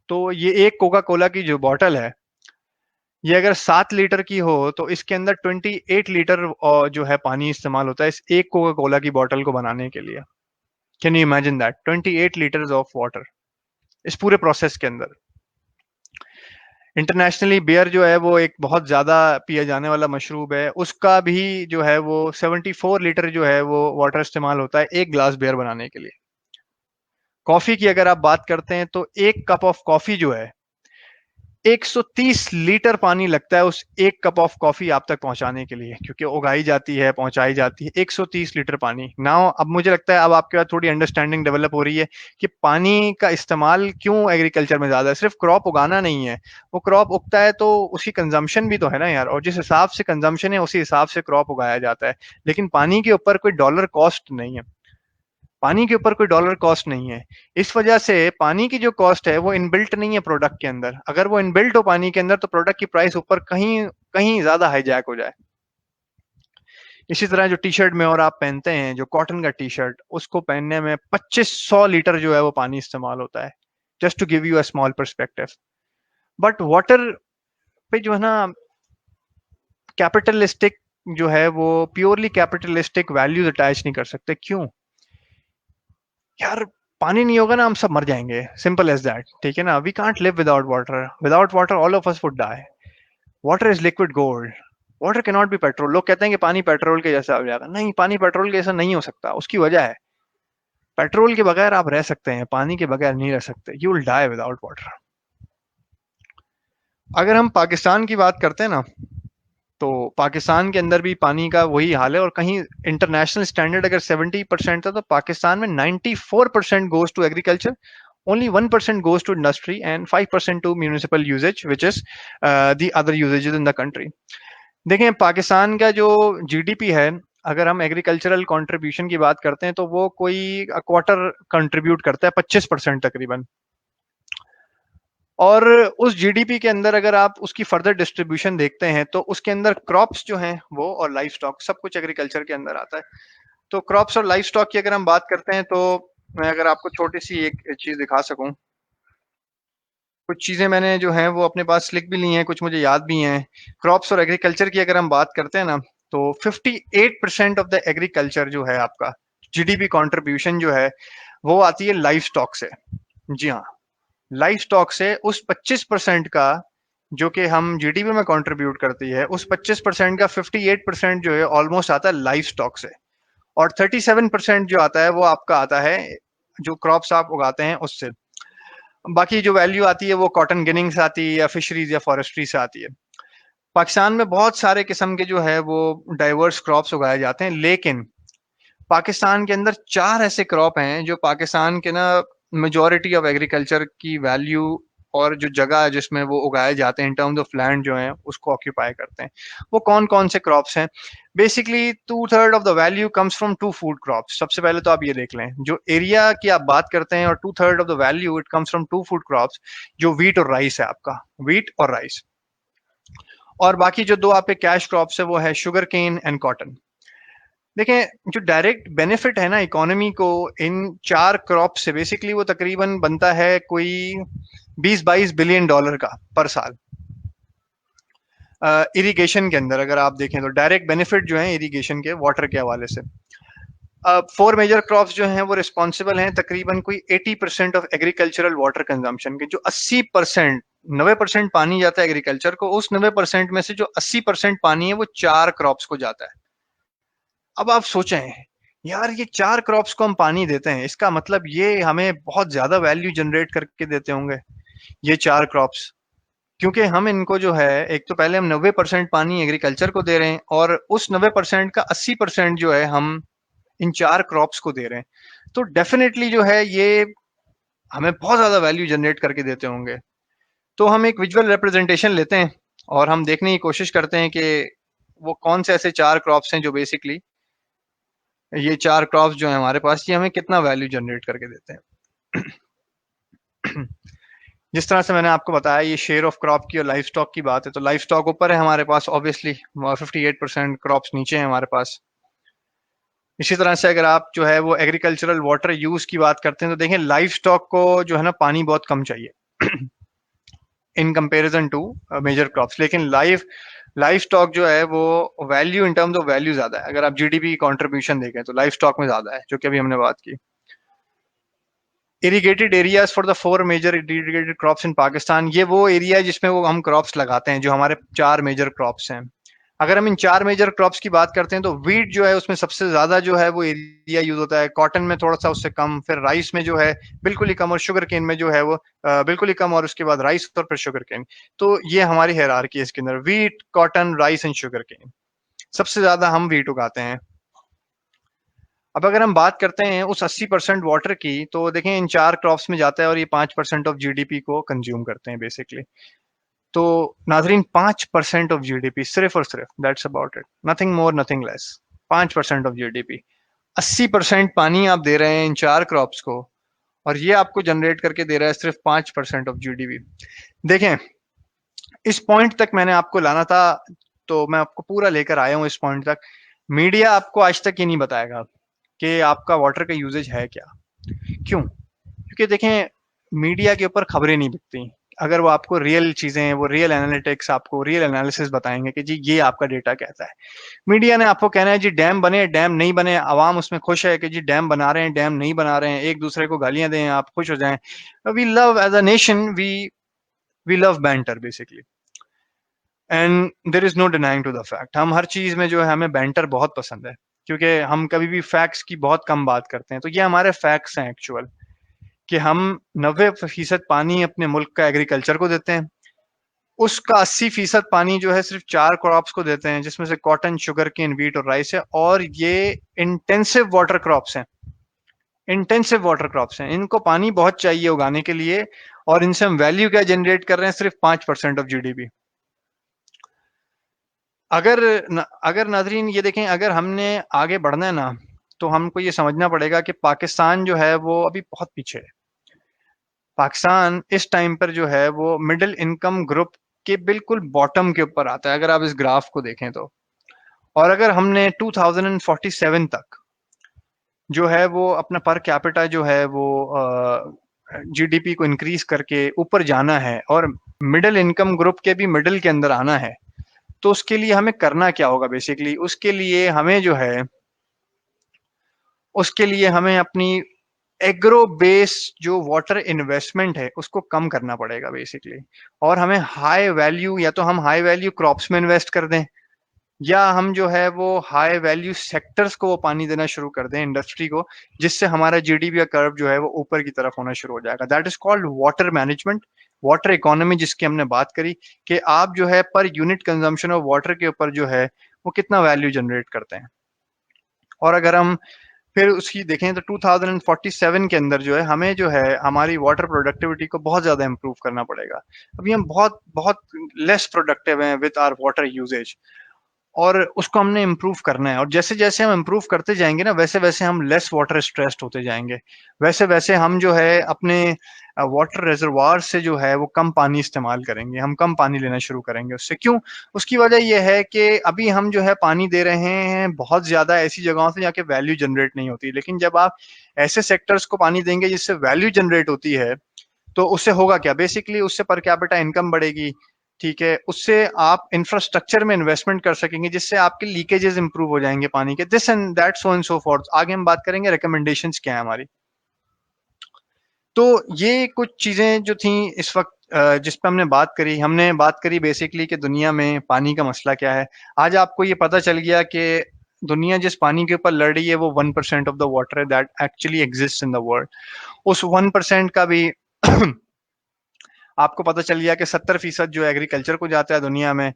तो ये एक कोका कोला की जो बोतल है, ये अगर 7 लीटर की हो तो इसके अंदर 28 लीटर जो है पानी इस्तेमाल होता है इस एक कोका कोला की बोतल को बनाने के लिए। Can you imagine that? 28 litres of water इस पूरे प्रोसेस के अंदर। इंटरनेशनली बियर जो है वो एक बहुत ज्यादा पिया जाने वाला मशरूब है, उसका भी जो है वो 74 लीटर जो है वो वाटर इस्तेमाल होता है एक ग्लास बियर बनाने के लिए। कॉफी की अगर आप बात करते हैं तो एक कप ऑफ कॉफी जो है 130 लीटर पानी लगता है उस एक कप ऑफ कॉफी आप तक पहुंचाने के लिए, क्योंकि उगाई जाती है, पहुंचाई जाती है। 130 लीटर पानी। नाउ अब मुझे लगता है अब आपके पास थोड़ी अंडरस्टैंडिंग डेवलप हो रही है कि पानी का इस्तेमाल क्यों एग्रीकल्चर में ज्यादा है। सिर्फ क्रॉप उगाना नहीं है, वो क्रॉप उगता है तो उसकी कंजम्पशन भी तो है ना यार, और जिस हिसाब से कंजम्पशन है उसी हिसाब से क्रॉप उगाया जाता है। लेकिन पानी के ऊपर कोई डॉलर कॉस्ट नहीं है, पानी के ऊपर कोई डॉलर कॉस्ट नहीं है। इस वजह से पानी की जो कॉस्ट है वो इनबिल्ट नहीं है प्रोडक्ट के अंदर। अगर वो इनबिल्ट हो पानी के अंदर तो प्रोडक्ट की प्राइस ऊपर कहीं कहीं ज्यादा हाईजैक हो जाए। इसी तरह जो टी शर्ट में और आप पहनते हैं जो कॉटन का टी शर्ट, उसको पहनने में 2500 लीटर जो है वो पानी इस्तेमाल होता है। Just to give you a small perspective. But water पे जो है ना कैपिटलिस्टिक जो है वो प्योरली कैपिटलिस्टिक वैल्यूज अटैच नहीं कर सकते। क्यों यार? पानी नहीं होगा ना हम सब मर जाएंगे, सिंपल एज दैट। ठीक है ना? We can't live without water, without water all of us would die. Water is liquid gold, water can not be petrol. लोग कहते हैं कि पानी पेट्रोल के जैसा हो जाएगा। नहीं, पानी पेट्रोल के जैसा नहीं हो सकता। उसकी वजह है पेट्रोल के बगैर आप रह सकते हैं, पानी के बगैर नहीं रह सकते। You will die without water. अगर हम पाकिस्तान की बात करते हैं ना, तो पाकिस्तान के अंदर भी पानी का वही हाल है। और कहीं इंटरनेशनल स्टैंडर्ड अगर 70% था तो पाकिस्तान में 94% goes to agriculture, only 1% goes to industry and 5% to municipal usage, which is the other usages in the country. देखें पाकिस्तान का जो जीडीपी है, अगर हम एग्रीकल्चरल कंट्रीब्यूशन की बात करते हैं तो वो कोई क्वार्टर कंट्रीब्यूट करता है, 25% तकरीबन। और उस जीडीपी के अंदर अगर आप उसकी फर्दर डिस्ट्रीब्यूशन देखते हैं तो उसके अंदर क्रॉप्स जो हैं वो और लाइफ स्टॉक सब कुछ एग्रीकल्चर के अंदर आता है। तो क्रॉप्स और लाइफ स्टॉक की अगर हम बात करते हैं तो मैं अगर आपको छोटी सी एक चीज दिखा सकूं, कुछ चीजें मैंने जो है वो अपने पास लिख भी ली हैं, कुछ मुझे याद भी हैं। क्रॉप्स और एग्रीकल्चर की अगर हम बात करते हैं ना, तो 58% ऑफ द एग्रीकल्चर जो है आपका जीडीपी कंट्रीब्यूशन जो है वो आती है लाइफ स्टॉक से। जी हाँ, लाइफ स्टॉक से उस 25% का जो कि हम जीडीपी में कंट्रीब्यूट करती है, उस 25% का 58% जो है ऑलमोस्ट आता है लाइफ स्टॉक से। और 37% जो आता है वो आपका आता है जो क्रॉप्स आप उगाते हैं उससे। बाकी जो वैल्यू आती है वो कॉटन गिनिंग से आती है या फिशरीज या फॉरेस्ट्री से आती है। पाकिस्तान में बहुत सारे किस्म के जो है वो डाइवर्स क्रॉप्स उगाए जाते हैं, लेकिन पाकिस्तान के अंदर 4 ऐसे क्रॉप हैं जो पाकिस्तान के ना मेजोरिटी ऑफ एग्रीकल्चर की वैल्यू और जो जगह है जिसमें वो उगाए जाते हैं इन टर्म्स ऑफ लैंड जो है उसको ऑक्यूपाई करते हैं। वो कौन कौन से क्रॉप्स हैं? Basically 2/3 of the value comes from 2 food crops. सबसे पहले तो आप ये देख लें, जो एरिया की आप बात करते हैं और 2/3 of the value it comes from 2 food crops, जो वीट और राइस है आपका, वीट और राइस। और बाकी जो 2 आपके कैश क्रॉप्स है वो है शुगर केन एंड कॉटन। देखें जो डायरेक्ट बेनिफिट है ना इकोनॉमी को इन 4 क्रॉप से, बेसिकली वो तकरीबन बनता है कोई 20-22 बिलियन डॉलर का पर साल। इरिगेशन के अंदर अगर आप देखें तो डायरेक्ट बेनिफिट जो है इरिगेशन के वाटर के हवाले से। 4 मेजर क्रॉप्स जो हैं वो रिस्पॉन्सिबल हैं तकरीबन कोई 80% ऑफ एग्रीकल्चरल वाटर कंजम्पशन के। जो 80%, 90% पानी जाता है एग्रीकल्चर को, उस 90% में से जो 80% पानी है वो 4 क्रॉप्स को जाता है। अब आप सोचें यार, ये 4 क्रॉप्स को हम पानी देते हैं, इसका मतलब ये हमें बहुत ज्यादा वैल्यू जनरेट करके देते होंगे ये 4 क्रॉप्स। क्योंकि हम इनको जो है, एक तो पहले हम 90% पानी एग्रीकल्चर को दे रहे हैं और उस 90% का 80% जो है हम इन 4 क्रॉप्स को दे रहे हैं। तो डेफिनेटली जो है ये हमें बहुत ज्यादा वैल्यू जनरेट करके देते होंगे। तो हम एक विजुअल रिप्रेजेंटेशन लेते हैं और हम देखने की कोशिश करते हैं कि वो कौन से ऐसे 4 क्रॉप्स हैं जो बेसिकली, ये 4 क्रॉप्स जो है हमारे पास, ये हमें कितना वैल्यू जनरेट करके देते हैं। जिस तरह से मैंने आपको बताया ये शेयर ऑफ क्रॉप की और लाइफ स्टॉक की बात है, तो लाइफ स्टॉक ऊपर है हमारे पास ऑब्वियसली, 58% क्रॉप्स नीचे हैं हमारे पास। इसी तरह से अगर आप जो है वो एग्रीकल्चरल वाटर यूज की बात करते हैं तो देखें लाइफ स्टॉक को जो है ना पानी बहुत कम चाहिए in comparison to major crops. लेकिन लाइफ स्टॉक जो है वो value, in terms of value ज्यादा है। अगर आप जीडीपी की कंट्रीब्यूशन देखें तो लाइफ स्टॉक में ज्यादा है, जो कि अभी हमने बात की। Irrigated areas for the 4 major irrigated crops in Pakistan, ये वो एरिया है जिसमें वो हम क्रॉप्स लगाते हैं, जो हमारे 4 मेजर क्रॉप्स हैं। अगर हम इन 4 मेजर क्रॉप्स की बात करते हैं तो वीट जो है उसमें सबसे ज्यादा जो है वो एरिया यूज होता है, कॉटन में थोड़ा सा उससे कम, फिर राइस में जो है बिल्कुल ही कम, और शुगर केन में जो है वो बिल्कुल ही कम, और उसके बाद राइस और फिर शुगर केन। तो ये हमारी हायरार्की है इसके अंदर, wheat, cotton, rice and sugarcane. सबसे ज्यादा हम वीट उगाते हैं। अब अगर हम बात करते हैं उस 80% वाटर की, तो देखें इन 4 क्रॉप्स में जाता है और ये 5% ऑफ जीडीपी को कंज्यूम करते हैं बेसिकली। तो नाजरीन 5% ऑफ जीडीपी, सिर्फ और सिर्फ, that's about it, nothing more nothing less. 5% of GDP, 80% पानी आप दे रहे हैं इन 4 क्रॉप्स को, और ये आपको जनरेट करके दे रहा है सिर्फ 5% ऑफ जीडीपी। देखें, इस पॉइंट तक मैंने आपको लाना था, तो मैं आपको पूरा लेकर आया हूं इस पॉइंट तक। मीडिया आपको आज तक ये नहीं बताएगा कि आपका वाटर का यूजेज है क्या। क्यों? क्योंकि देखें, मीडिया के ऊपर खबरें नहीं बिकती। अगर वो आपको रियल चीजें, वो रियल एनालिटिक्स, आपको रियल एनालिसिस बताएंगे कि जी ये आपका डेटा कहता है। मीडिया ने आपको कहना है जी डैम बने, डैम नहीं बने, आवाम उसमें खुश है कि जी डैम बना रहे हैं, डैम नहीं बना रहे हैं, एक दूसरे को गालियां दें, आप खुश हो जाएं। We love as a nation, we love banter basically, and there is no denying to the fact. हम हर चीज में जो है, हमें बैंटर बहुत पसंद है, क्योंकि हम कभी भी फैक्ट्स की बहुत कम बात करते हैं। तो ये हमारे फैक्ट्स हैं एक्चुअल, कि हम 90% पानी अपने मुल्क का एग्रीकल्चर को देते हैं। उसका 80% पानी जो है सिर्फ 4 क्रॉप्स को देते हैं, जिसमें से कॉटन, शुगर केन, व्हीट और राइस है। और ये इंटेंसिव वाटर क्रॉप्स हैं, इंटेंसिव वाटर क्रॉप्स हैं, इनको पानी बहुत चाहिए उगाने के लिए, और इनसे हम वैल्यू क्या जनरेट कर रहे हैं, सिर्फ 5% ऑफ जीडीपी। अगर नाजरीन ये देखें, अगर हमने आगे बढ़ना है ना, तो हमको ये समझना पड़ेगा कि पाकिस्तान जो है वो अभी बहुत पीछे है। पाकिस्तान इस टाइम पर जो है वो मिडिल इनकम ग्रुप के बिल्कुल बॉटम के ऊपर आता है, अगर आप इस ग्राफ को देखें तो। और अगर हमने 2047 तक जो है वो अपना पर कैपिटा जो है वो जीडीपी को इंक्रीज करके ऊपर जाना है, और मिडिल इनकम ग्रुप के भी मिडिल के अंदर आना है, तो उसके लिए हमें करना क्या होगा बेसिकली? उसके लिए हमें जो है, उसके लिए हमें अपनी एग्रो बेस जो वाटर इन्वेस्टमेंट है उसको कम करना पड़ेगा बेसिकली। और हमें हाई वैल्यू, या तो हम हाई वैल्यू क्रॉप्स में इन्वेस्ट कर दें, या हम जो है वो हाई वैल्यू सेक्टर्स को वो पानी देना शुरू कर दें, इंडस्ट्री को, जिससे हमारा जीडीपी का कर्व जो है वो ऊपर की तरफ होना शुरू हो जाएगा। That is called water management, water economy, जिसकी हमने बात करी, कि आप जो है per unit consumption of water के ऊपर जो है वो कितना वैल्यू जनरेट करते हैं। और अगर हम फिर उसकी देखें तो 2047 के अंदर जो है हमें जो है हमारी वाटर प्रोडक्टिविटी को बहुत ज्यादा इंप्रूव करना पड़ेगा। अभी हम बहुत बहुत लेस प्रोडक्टिव हैं विद आवर वाटर यूजेज, और उसको हमने इम्प्रूव करना है। और जैसे जैसे हम इम्प्रूव करते जाएंगे ना, वैसे वैसे हम लेस वाटर स्ट्रेस्ड होते जाएंगे, वैसे वैसे हम जो है अपने वाटर रिजर्वायर से जो है वो कम पानी इस्तेमाल करेंगे, हम कम पानी लेना शुरू करेंगे उससे। क्यों? उसकी वजह यह है कि अभी हम जो है पानी दे रहे हैं बहुत ज्यादा ऐसी जगहों से जाके वैल्यू जनरेट नहीं होती। लेकिन जब आप ऐसे सेक्टर्स को पानी देंगे जिससे वैल्यू जनरेट होती है, तो उससे होगा क्या बेसिकली? उससे पर कैपिटा इनकम बढ़ेगी, ठीक है, उससे आप इंफ्रास्ट्रक्चर में इन्वेस्टमेंट कर सकेंगे, जिससे आपके लीकेजेस इंप्रूव हो जाएंगे पानी के, this and that, so and so fourth. आगे हम बात करेंगे रिकमेंडेशंस क्या है हमारी। तो ये कुछ चीजें जो थी इस वक्त, जिस पे हमने बात करी बेसिकली कि दुनिया में पानी का मसला क्या है। आज आपको ये पता चल गया कि दुनिया जिस पानी के ऊपर लड़ रही है वो 1% ऑफ द वाटर है that actually exist in the world. उस 1% का भी आपको पता चल गया कि 70% जो एग्रीकल्चर को जाता है दुनिया में,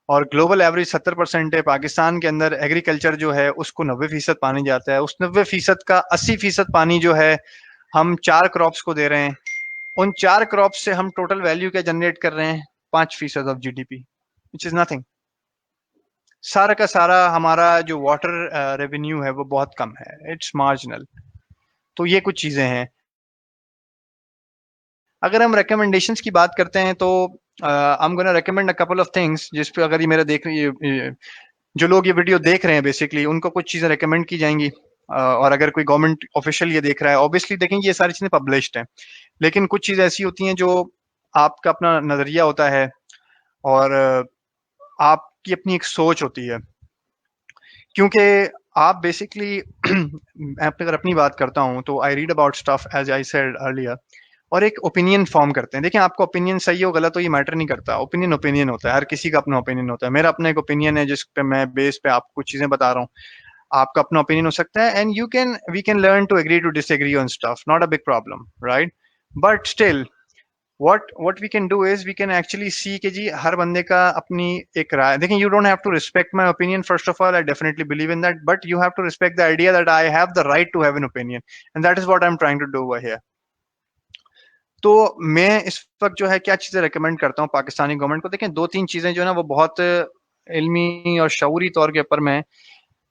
और ग्लोबल एवरेज 70% है। पाकिस्तान के अंदर एग्रीकल्चर जो है उसको 90% पानी जाता है। उस 90% का 80% पानी जो है हम 4 क्रॉप्स को दे रहे हैं। उन 4 क्रॉप्स से हम टोटल वैल्यू क्या जनरेट कर रहे हैं? 5% of GDP, which is nothing. सारा का सारा हमारा जो वाटर रेवेन्यू है वो बहुत कम है, इट्स मार्जिनल। तो ये कुछ चीजें हैं। अगर हम recommendations की बात करते हैं तो I'm gonna recommend a couple of things, जिस पे अगर ये मेरा जो लोग ये वीडियो देख रहे हैं बेसिकली उनको कुछ चीजें रेकमेंड की जाएंगी। और अगर कोई गवर्नमेंट ऑफिशियल ये देख रहा है, ऑब्वियसली देखेंगे ये सारी चीजें पब्लिश्ड हैं, लेकिन कुछ चीजें ऐसी होती हैं जो आपका अपना नजरिया होता है, और आपकी अपनी एक सोच होती है। क्योंकि आप बेसिकली मैं अगर अपनी बात करता हूँ तो I read about stuff as I said earlier, और एक ओपिनियन फॉर्म करते हैं। देखिए आपका ओपिनियन सही हो गलत हो ये मैटर नहीं करता, ओपिनियन ओपिनियन होता है, हर किसी का अपना ओपिनियन होता है। मेरा अपना एक ओपिनियन है जिस पे मैं बेस पे आपको कुछ चीजें बता रहा हूँ, आपका अपना ओपिनियन हो सकता है, and you can we can learn to agree to disagree on stuff, not a big problem, right? But still what we can do is we can actually see कि जी हर बंदे का अपनी एक राय। देखें, you don't have to respect my opinion, first of all I definitely believe in that, but you have to respect the idea that I have the right to have an opinion, and that is what I'm trying to do over here. तो मैं इस वक्त जो है क्या चीजें recommend करता हूँ पाकिस्तानी गवर्नमेंट को। देखें, दो तीन चीजें जो है ना वो बहुत इल्मी और शऊरी तौर के ऊपर मैं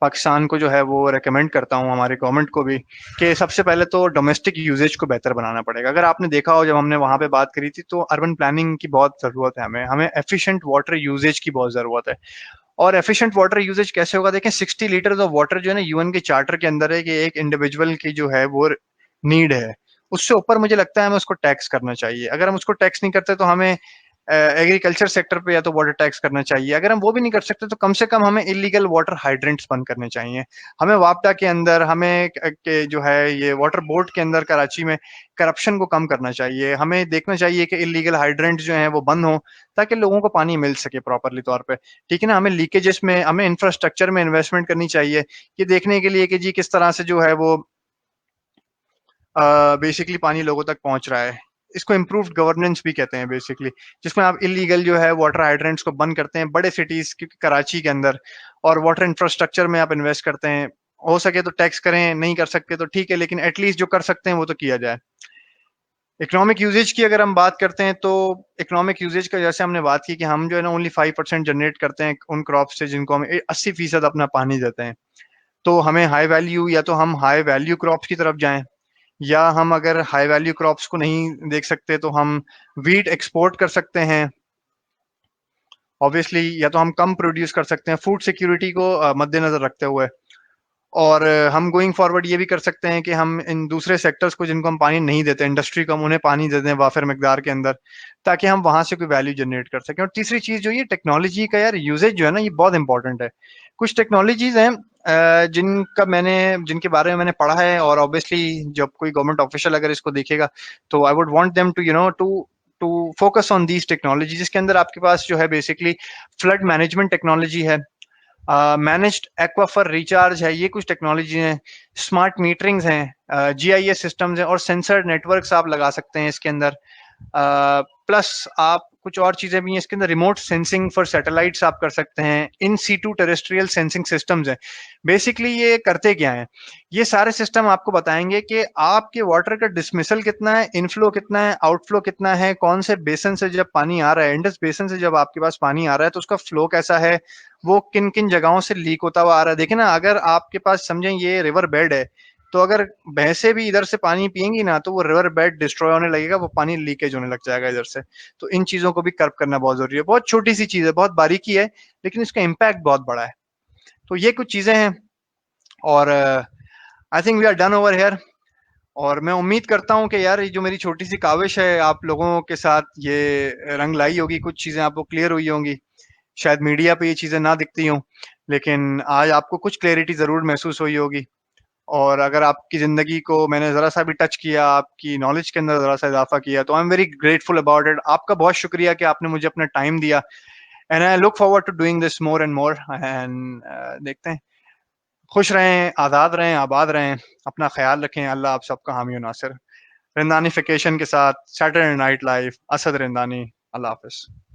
पाकिस्तान को जो है वो रेकमेंड करता हूँ, हमारे गवर्नमेंट को भी, कि सबसे पहले तो डोमेस्टिक यूजेज को बेहतर बनाना पड़ेगा। अगर आपने देखा हो जब हमने वहां पे बात करी थी, तो अर्बन प्लानिंग की बहुत जरूरत है, हमें हमें एफिशिएंट वाटर यूजेज की बहुत जरूरत है। और एफिशिएंट वाटर यूजेज कैसे होगा? देखें, 60 लीटर ऑफ वाटर जो है ना यूएन के चार्टर के अंदर है कि एक इंडिविजुअल की जो है वो नीड है, उससे ऊपर मुझे लगता है हमें उसको टैक्स करना चाहिए। अगर हम उसको टैक्स नहीं करते तो हमें एग्रीकल्चर सेक्टर पे या तो वाटर टैक्स करना चाहिए। अगर हम वो भी नहीं कर सकते तो कम से कम हमें इलीगल वाटर हाइड्रेंट्स बंद करने चाहिए। हमें वापडा के अंदर, हमें के जो है ये वाटर बोर्ड के अंदर कराची में करप्शन को कम करना चाहिए। हमें देखना चाहिए कि इलीगल हाइड्रेंट्स जो हैं वो बंद हो, ताकि लोगों को पानी मिल सके प्रॉपरली तौर पे, ठीक है ना? हमें लीकेजेस में, हमें इंफ्रास्ट्रक्चर में इन्वेस्टमेंट करनी चाहिए, ये देखने के लिए कि जी किस तरह से जो है वो बेसिकली पानी लोगों तक पहुंच रहा है। इसको इम्प्रूव्ड गवर्नेंस भी कहते हैं बेसिकली, जिसमें आप इलीगल जो है वाटर हाइड्रेंट्स को बंद करते हैं बड़े सिटीज क्योंकि कराची के अंदर, और वाटर इंफ्रास्ट्रक्चर में आप इन्वेस्ट करते हैं। हो सके तो टैक्स करें, नहीं कर सकते तो ठीक है, लेकिन एटलीस्ट जो कर सकते हैं वो तो किया जाए। इकोनॉमिक यूजेज की अगर हम बात करते हैं तो इकोनॉमिक यूजेज का जैसे हमने बात की कि हम जो है ना ओनली 5% जनरेट करते हैं उन क्रॉप से जिनको हम 80% अपना पानी देते हैं। तो हमें हाई वैल्यू, या तो हम हाई वैल्यू क्रॉप्स की तरफ जाएं, या हम अगर हाई वैल्यू क्रॉप्स को नहीं देख सकते तो हम वीट एक्सपोर्ट कर सकते हैं ऑब्वियसली, या तो हम कम प्रोड्यूस कर सकते हैं फूड सिक्योरिटी को मद्देनजर रखते हुए। और हम गोइंग फॉरवर्ड ये भी कर सकते हैं कि हम इन दूसरे सेक्टर्स को जिनको हम पानी नहीं देते, इंडस्ट्री को, हम उन्हें पानी दे दें वाफिर मकदार के अंदर, ताकि हम वहां से कोई वैल्यू जनरेट कर सकें। और तीसरी चीज जो ये टेक्नोलॉजी का यार यूजेज जो है ना, ये बहुत इंपॉर्टेंट है। कुछ टेक्नोलॉजीज हैं जिनके बारे में मैंने पढ़ा है, और ऑब्वियसली जब कोई गवर्नमेंट ऑफिशियल अगर इसको देखेगा तो I would want them to to focus on these technology, जिसके अंदर आपके पास जो है बेसिकली फ्लड मैनेजमेंट टेक्नोलॉजी है, मैनेज्ड एक्वाफर रिचार्ज है, ये कुछ टेक्नोलॉजी हैं, स्मार्ट मीटरिंग्स हैं, जीआईएस सिस्टम्स हैं, और सेंसर नेटवर्क्स आप लगा सकते हैं इसके अंदर। प्लस आप कुछ और चीजें भी हैं इसके अंदर, रिमोट सेंसिंग फॉर सैटेलाइट्स आप कर सकते हैं, in situ terrestrial sensing systems हैं। बेसिकली ये करते क्या है? ये सारे सिस्टम आपको बताएंगे कि आपके वाटर का डिसमिसल कितना है, इनफ्लो कितना है, आउटफ्लो कितना है, कौन से बेसन से जब पानी आ रहा है, इंडस बेसन से जब आपके पास पानी आ रहा है तो उसका फ्लो कैसा है, वो किन किन जगहों से लीक होता हुआ आ रहा है। देखिए ना, अगर आपके पास समझें ये रिवर बेड है, तो अगर भैंसे भी इधर से पानी पिएंगी ना तो वो रिवर बेड डिस्ट्रॉय होने लगेगा, वो पानी लीकेज होने लग जाएगा इधर से। तो इन चीजों को भी कर्व करना बहुत जरूरी है। बहुत छोटी सी चीज है, बहुत बारीकी है, लेकिन इसका इम्पैक्ट बहुत बड़ा है। तो ये कुछ चीजें हैं, और I think we are done over here. और मैं उम्मीद करता हूँ कि यार ये जो मेरी छोटी सी काविश है आप लोगों के साथ ये रंग लाई होगी, कुछ चीजें आपको क्लियर हुई होंगी। शायद मीडिया पे ये चीजें ना दिखती हों, लेकिन आज आपको कुछ क्लैरिटी जरूर महसूस हुई होगी। और अगर आपकी ज़िंदगी को मैंने ज़रा सा भी टच किया, आपकी नॉलेज के अंदर ज़रा सा इज़ाफ़ा किया, तो I am very grateful about it. आपका बहुत शुक्रिया कि आपने मुझे अपना टाइम दिया, and I look forward to doing this more and more. And देखते हैं, खुश रहें, आज़ाद रहें, आबाद रहें, अपना ख़्याल रखें। अल्लाह आप सबका हामी और नासिर। रिंदानिफिकेशन के साथ सैटरडे नाइट लाइव, असद रिंदानी। अल्लाह हाफ़िज़।